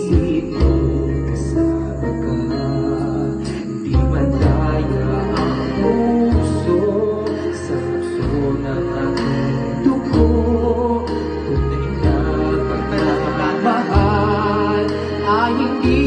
isip mo, kasama ka. Di mandaya ang puso sa puso ng aking dugo. Tunay na pagmamahal ay hindi